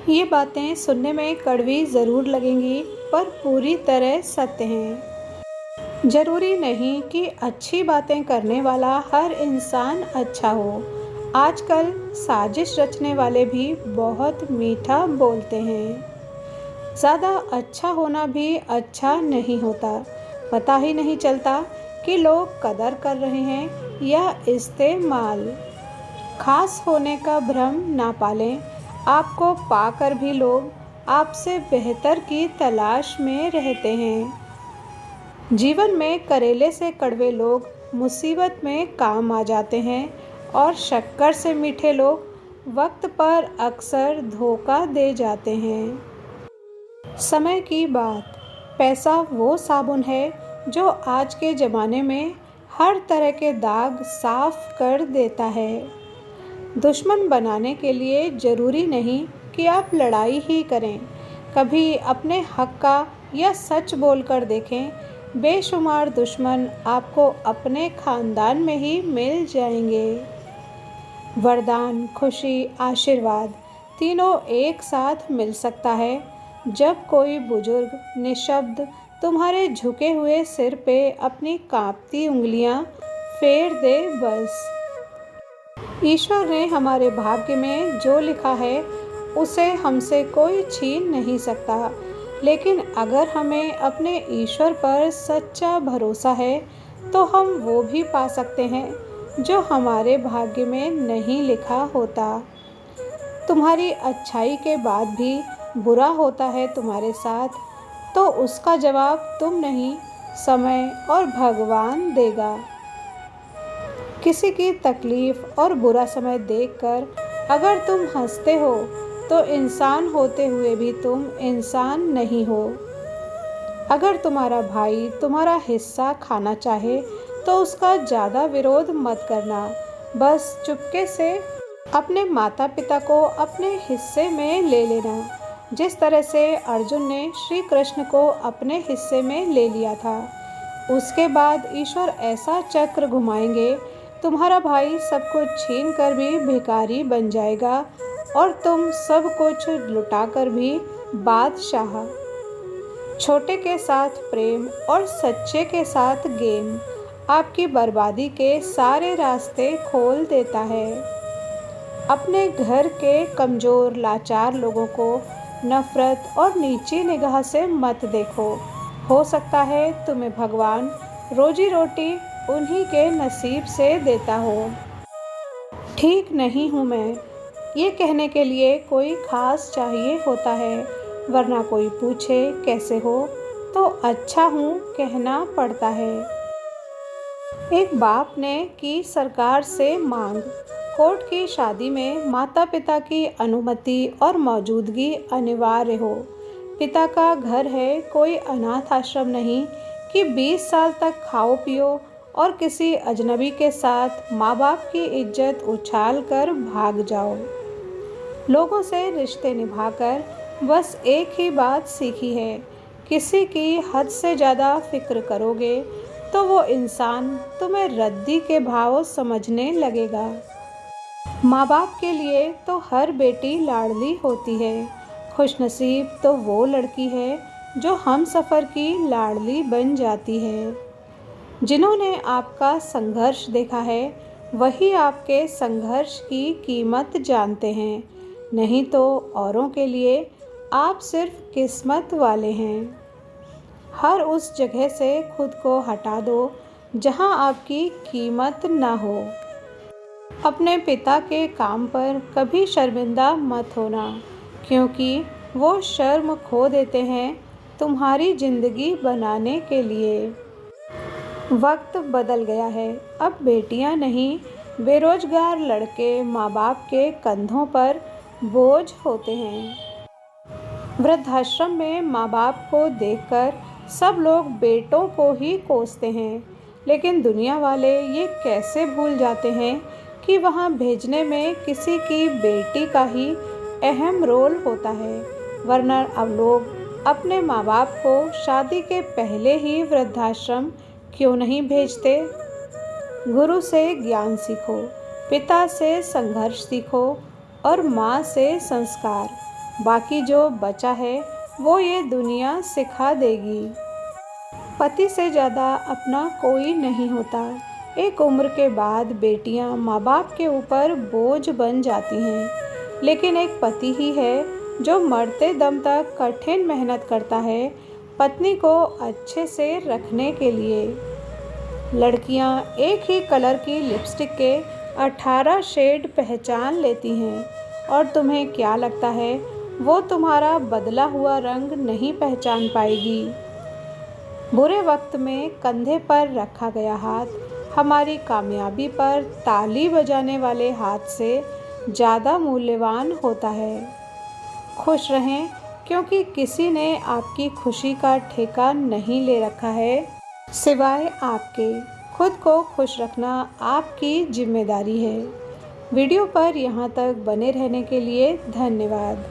ये बातें सुनने में कड़वी ज़रूर लगेंगी, पर पूरी तरह सत्य हैं। ज़रूरी नहीं कि अच्छी बातें करने वाला हर इंसान अच्छा हो। आजकल साजिश रचने वाले भी बहुत मीठा बोलते हैं। ज़्यादा अच्छा होना भी अच्छा नहीं होता। पता ही नहीं चलता कि लोग कदर कर रहे हैं या इस्तेमाल। खास होने का भ्रम ना पालें। आपको पाकर भी लोग आपसे बेहतर की तलाश में रहते हैं। जीवन में करेले से कड़वे लोग मुसीबत में काम आ जाते हैं और शक्कर से मीठे लोग वक्त पर अक्सर धोखा दे जाते हैं। समय की बात। पैसा वो साबुन है जो आज के ज़माने में हर तरह के दाग साफ कर देता है। दुश्मन बनाने के लिए ज़रूरी नहीं कि आप लड़ाई ही करें। कभी अपने हक का या सच बोलकर देखें। बेशुमार दुश्मन आपको अपने खानदान में ही मिल जाएंगे। वरदान, खुशी, आशीर्वाद तीनों एक साथ मिल सकता है जब कोई बुजुर्ग निशब्द तुम्हारे झुके हुए सिर पे अपनी कांपती उंगलियां फेर दे। बस ईश्वर ने हमारे भाग्य में जो लिखा है उसे हमसे कोई छीन नहीं सकता। लेकिन अगर हमें अपने ईश्वर पर सच्चा भरोसा है तो हम वो भी पा सकते हैं जो हमारे भाग्य में नहीं लिखा होता। तुम्हारी अच्छाई के बाद भी बुरा होता है तुम्हारे साथ, तो उसका जवाब तुम नहीं, समय और भगवान देगा। किसी की तकलीफ और बुरा समय देखकर अगर तुम हंसते हो तो इंसान होते हुए भी तुम इंसान नहीं हो। अगर तुम्हारा भाई तुम्हारा हिस्सा खाना चाहे तो उसका ज़्यादा विरोध मत करना। बस चुपके से अपने माता पिता को अपने हिस्से में ले लेना, जिस तरह से अर्जुन ने श्री कृष्ण को अपने हिस्से में ले लिया था। उसके बाद ईश्वर ऐसा चक्र घुमाएंगे, तुम्हारा भाई सब कुछ छीन कर भी भिखारी बन जाएगा और तुम सब कुछ लुटाकर भी बादशाह। छोटे के साथ प्रेम और सच्चे के साथ गेम आपकी बर्बादी के सारे रास्ते खोल देता है। अपने घर के कमज़ोर लाचार लोगों को नफ़रत और नीची निगाह से मत देखो। हो सकता है तुम्हें भगवान रोजी रोटी उन्हीं के नसीब से देता हो। ठीक नहीं हूँ मैं, ये कहने के लिए कोई ख़ास चाहिए होता है, वरना कोई पूछे कैसे हो तो अच्छा हूँ कहना पड़ता है। एक बाप ने की सरकार से मांग। कोर्ट की शादी में माता पिता की अनुमति और मौजूदगी अनिवार्य हो। पिता का घर है, कोई अनाथ आश्रम नहीं कि 20 साल तक खाओ पियो और किसी अजनबी के साथ माँ बाप की इज्जत उछाल कर भाग जाओ। लोगों से रिश्ते निभाकर बस एक ही बात सीखी है, किसी की हद से ज़्यादा फिक्र करोगे तो वो इंसान तुम्हें रद्दी के भाव समझने लगेगा। माँ बाप के लिए तो हर बेटी लाडली होती है। खुशनसीब तो वो लड़की है जो हम सफ़र की लाडली बन जाती है। जिन्होंने आपका संघर्ष देखा है वही आपके संघर्ष की कीमत जानते हैं, नहीं तो औरों के लिए आप सिर्फ किस्मत वाले हैं। हर उस जगह से खुद को हटा दो जहां आपकी कीमत ना हो। अपने पिता के काम पर कभी शर्मिंदा मत होना, क्योंकि वो शर्म खो देते हैं तुम्हारी ज़िंदगी बनाने के लिए। वक्त बदल गया है, अब बेटियां नहीं बेरोजगार लड़के माँ बाप के कंधों पर बोझ होते हैं। वृद्धाश्रम में माँ बाप को देखकर सब लोग बेटों को ही कोसते हैं, लेकिन दुनिया वाले ये कैसे भूल जाते हैं कि वहाँ भेजने में किसी की बेटी का ही अहम रोल होता है। वरना अब लोग अपने माँ बाप को शादी के पहले ही वृद्धाश्रम क्यों नहीं भेजते। गुरु से ज्ञान सीखो, पिता से संघर्ष सीखो और माँ से संस्कार। बाकी जो बचा है वो ये दुनिया सिखा देगी। पति से ज़्यादा अपना कोई नहीं होता। एक उम्र के बाद बेटियां माँ बाप के ऊपर बोझ बन जाती हैं, लेकिन एक पति ही है जो मरते दम तक कठिन मेहनत करता है पत्नी को अच्छे से रखने के लिए। लड़कियां एक ही कलर की लिपस्टिक के 18 शेड पहचान लेती हैं, और तुम्हें क्या लगता है वो तुम्हारा बदला हुआ रंग नहीं पहचान पाएगी? बुरे वक्त में कंधे पर रखा गया हाथ हमारी कामयाबी पर ताली बजाने वाले हाथ से ज़्यादा मूल्यवान होता है। खुश रहें, क्योंकि किसी ने आपकी खुशी का ठेका नहीं ले रखा है सिवाय आपके। खुद को खुश रखना आपकी जिम्मेदारी है। वीडियो पर यहाँ तक बने रहने के लिए धन्यवाद।